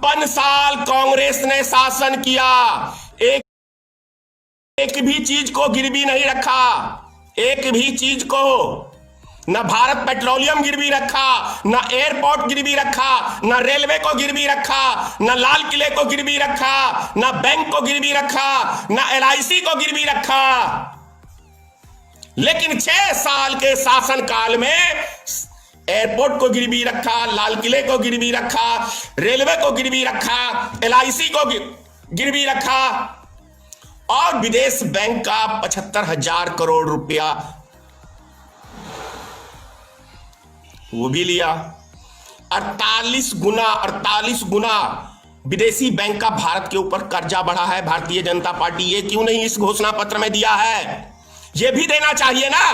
56 साल कांग्रेस ने शासन किया, एक भी चीज को गिरवी नहीं रखा, एक भी चीज को। न भारत पेट्रोलियम गिरवी रखा, न एयरपोर्ट गिरवी रखा, न रेलवे को गिरवी रखा, न लाल किले को गिरवी रखा, न बैंक को गिरवी रखा, न LIC को गिरवी रखा। लेकिन 6 साल के शासन काल में एयरपोर्ट को गिरवी रखा, लाल किले को गिरवी रखा, रेलवे को गिरवी रखा, LIC को गिरवी रखा और विदेश बैंक का 75,000 करोड़ रुपया वो भी लिया। 48 गुना विदेशी बैंक का भारत के ऊपर कर्जा बढ़ा है भारतीय जनता पार्टी। ये क्यों नहीं इस घोषणा पत्र में दिया है? ये भी देना चाहिए ना।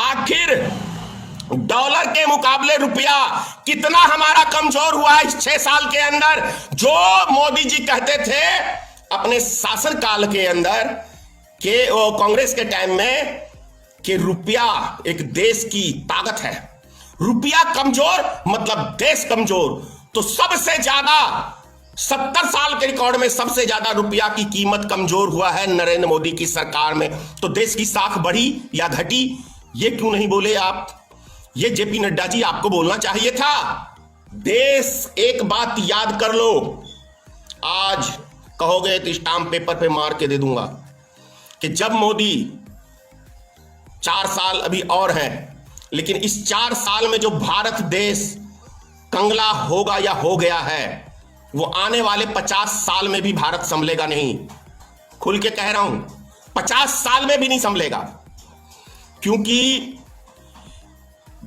आखिर डॉलर के मुकाबले रुपया कितना हमारा कमजोर हुआ है इस 6 साल के अंदर। जो मोदी जी कहते थे अपने शासन काल के अंदर कि कांग्रेस के टाइम में कि रुपया एक देश की ताकत है, रुपया कमजोर मतलब देश कमजोर। तो सबसे ज्यादा 70 साल के रिकॉर्ड में सबसे ज्यादा रुपया की कीमत कमजोर हुआ है नरेंद्र मोदी की सरकार में। तो देश की साख बढ़ी या घटी, ये क्यों नहीं बोले आप? ये JP नड्डा जी आपको बोलना चाहिए था। देश, एक बात याद कर लो, आज कहोगे तो स्टाम्प पेपर पे मार के दे दूंगा कि जब मोदी 4 साल अभी और हैं, लेकिन इस 4 साल में जो भारत देश कंगला होगा या हो गया है वो आने वाले 50 साल में भी भारत संभलेगा नहीं। खुल के कह रहा हूं, 50 साल में भी नहीं संभलेगा। क्योंकि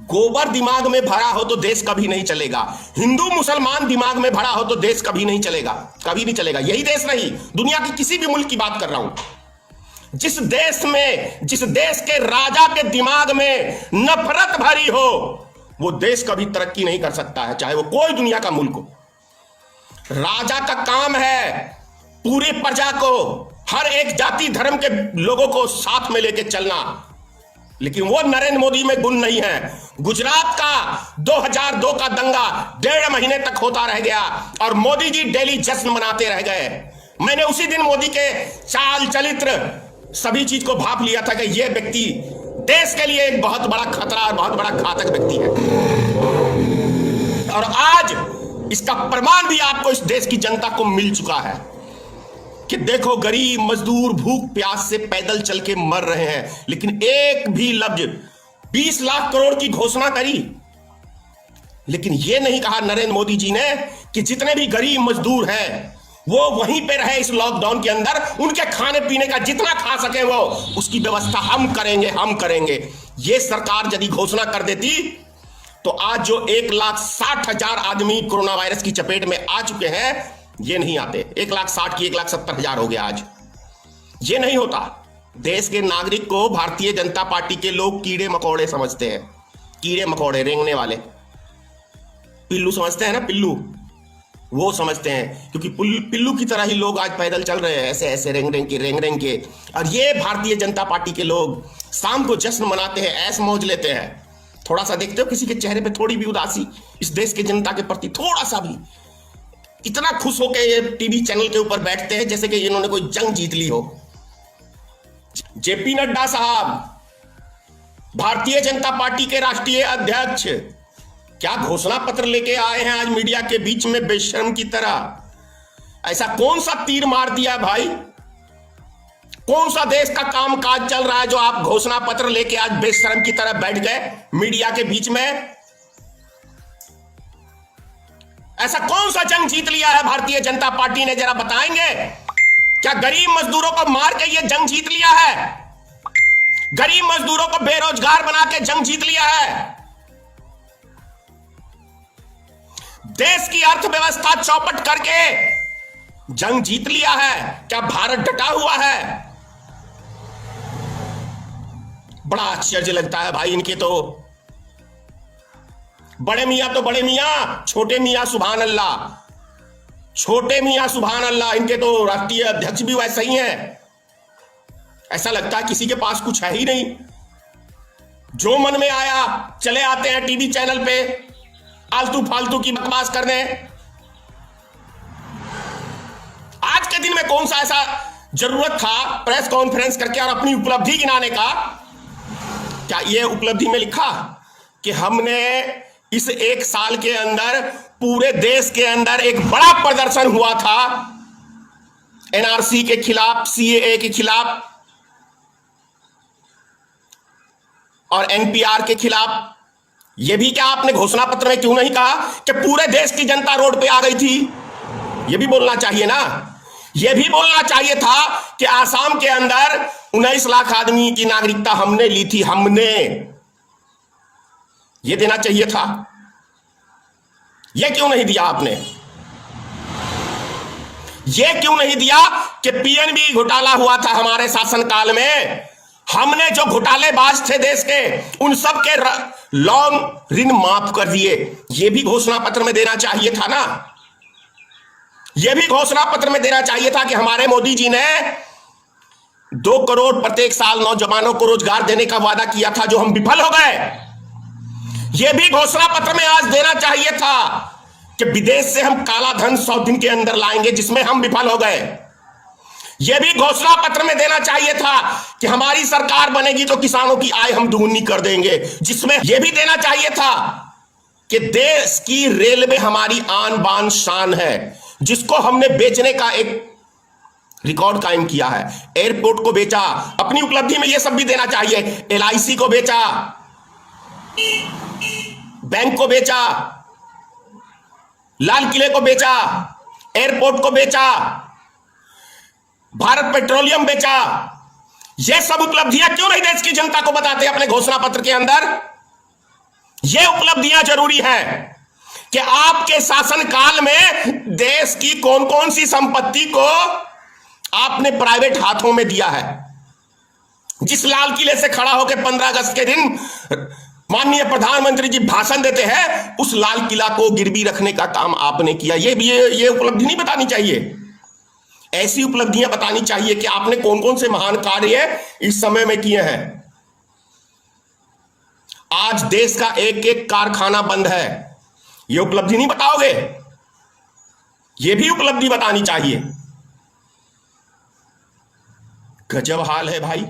गोबर दिमाग में भरा हो तो देश कभी नहीं चलेगा, हिंदू मुसलमान दिमाग में भरा हो तो देश कभी नहीं चलेगा, कभी नहीं चलेगा। यही देश नहीं, दुनिया के किसी भी मुल्क की बात कर रहा हूं। जिस देश के राजा के दिमाग में नफरत भरी हो वो देश कभी तरक्की नहीं कर सकता है, चाहे वो कोई दुनिया का मुल्क हो। राजा का काम है पूरी प्रजा को, हर एक जाति धर्म के लोगों को साथ में लेके चलना, लेकिन वो नरेंद्र मोदी में गुण नहीं है। गुजरात का 2002 का दंगा 1.5 महीने तक होता रह गया और मोदी जी डेली जश्न मनाते रह गए। मैंने उसी दिन मोदी के चाल चरित्र सभी चीज को भाप लिया था कि यह व्यक्ति देश के लिए एक बहुत बड़ा खतरा और बहुत बड़ा घातक व्यक्ति है। और आज इसका प्रमाण भी आपको इस देश की जनता को मिल चुका है कि देखो गरीब मजदूर भूख प्यास से पैदल चल के मर रहे हैं, लेकिन एक भी लफ्ज 20 लाख करोड़ की घोषणा करी, लेकिन यह नहीं कहा नरेंद्र मोदी जी ने कि जितने भी गरीब मजदूर हैं वो वहीं पे रहे इस लॉकडाउन के अंदर, उनके खाने पीने का जितना खा सके वो उसकी व्यवस्था हम करेंगे। ये सरकार यदि घोषणा कर देती तो आज जो 1,60,000 आदमी कोरोना वायरस की चपेट में आ चुके हैं ये नहीं आते। 1,60,000 की 1,70,000 हो गया आज, ये नहीं होता। देश के नागरिक को भारतीय जनता पार्टी के लोग कीड़े मकोड़े समझते हैं, कीड़े मकोड़े रेंगने वाले पिल्लू समझते हैं ना, पिल्लू वो समझते हैं, क्योंकि पिल्लू की तरह ही लोग आज पैदल चल रहे हैं, ऐसे ऐसे रेंग रेंग के। और ये भारतीय जनता पार्टी के लोग शाम को जश्न मनाते हैं, ऐश मौज लेते हैं। थोड़ा सा देखते हो किसी के चेहरे पे थोड़ी भी उदासी इस देश के जनता के प्रति, थोड़ा सा भी, इतना खुश होकर ये टीवी चैनल के ऊपर बैठते हैं जैसे कि इन्होंने कोई जंग जीत ली हो। JP नड्डा साहब, भारतीय जनता पार्टी के राष्ट्रीय अध्यक्ष, क्या घोषणा पत्र लेके आए हैं आज मीडिया के बीच में बेशर्म की तरह? ऐसा कौन सा तीर मार दिया भाई? कौन सा देश का कामकाज चल रहा है जो आप घोषणा पत्र लेके आज बेशर्म की तरह बैठ गए मीडिया के बीच में? ऐसा कौन सा जंग जीत लिया है भारतीय जनता पार्टी ने, जरा बताएंगे? क्या गरीब मजदूरों को मार के ये जंग जीत लिया है? गरीब मजदूरों को बेरोजगार बना के जंग जीत लिया है? देश की अर्थव्यवस्था चौपट करके जंग जीत लिया है? क्या भारत डटा हुआ है? बड़ा आश्चर्य लगता है भाई इनके तो। बड़े मियां तो बड़े मियां, छोटे मियां सुभान अल्लाह, छोटे मियां सुभान अल्लाह। इनके तो राष्ट्रीय अध्यक्ष भी वैसे ही हैं। ऐसा लगता है किसी के पास कुछ है ही नहीं, जो मन में आया चले आते हैं टीवी चैनल पे आलतू फालतू की बकवास करने। कौन सा ऐसा जरूरत था प्रेस कॉन्फ्रेंस करके और अपनी उपलब्धि गिनाने का? क्या यह उपलब्धि में लिखा कि हमने इस एक साल के अंदर पूरे देश के अंदर एक बड़ा प्रदर्शन हुआ था एनआरसी के खिलाफ, सीएए के खिलाफ और एनपीआर के खिलाफ? यह भी क्या आपने घोषणा पत्र में क्यों नहीं कहा कि पूरे देश की जनता रोड पे आ गई थी? यह भी बोलना चाहिए ना। यह भी बोलना चाहिए था कि आसाम के अंदर 19 लाख आदमी की नागरिकता हमने ली थी, हमने। यह देना चाहिए था। यह क्यों नहीं दिया आपने? यह क्यों नहीं दिया कि पीएनबी घोटाला हुआ था हमारे शासनकाल में, हमने जो घोटालेबाज थे देश के उन सब के लोन ऋण माफ कर दिए? यह भी घोषणा पत्र में देना चाहिए था ना। यह भी घोषणा पत्र में देना चाहिए था कि हमारे मोदी जी ने 2 करोड़ प्रत्येक साल नौजवानों को रोजगार देने का वादा किया था, जो हम विफल हो गए। यह भी घोषणा पत्र में आज देना चाहिए था कि विदेश से हम काला धन 100 दिन के अंदर लाएंगे, जिसमें हम विफल हो गए। यह भी घोषणा पत्र में देना चाहिए था कि हमारी सरकार बनेगी तो किसानों की आय हम दुगुनी कर देंगे, जिसमें यह भी देना चाहिए था कि देश की रेलवे हमारी आन बान शान है, जिसको हमने बेचने का एक रिकॉर्ड कायम किया है। एयरपोर्ट को बेचा, अपनी उपलब्धि में यह सब भी देना चाहिए। एलआईसी को बेचा, बैंक को बेचा, लाल किले को बेचा, एयरपोर्ट को बेचा, भारत पेट्रोलियम बेचा। यह सब उपलब्धियां क्यों नहीं देश की जनता को बताते अपने घोषणा पत्र के अंदर? यह उपलब्धियां जरूरी है कि आपके शासनकाल में देश की कौन कौन सी संपत्ति को आपने प्राइवेट हाथों में दिया है। जिस लाल किले से खड़ा होकर 15 अगस्त के दिन माननीय प्रधानमंत्री जी भाषण देते हैं, उस लाल किला को गिरवी रखने का काम आपने किया। ये उपलब्धि नहीं बतानी चाहिए? ऐसी उपलब्धियां बतानी चाहिए कि आपने कौन कौन से महान कार्य इस समय में किए हैं। आज देश का एक एक कारखाना बंद है, यह उपलब्धि नहीं बताओगे? यह भी उपलब्धि बतानी चाहिए। गजब हाल है भाई।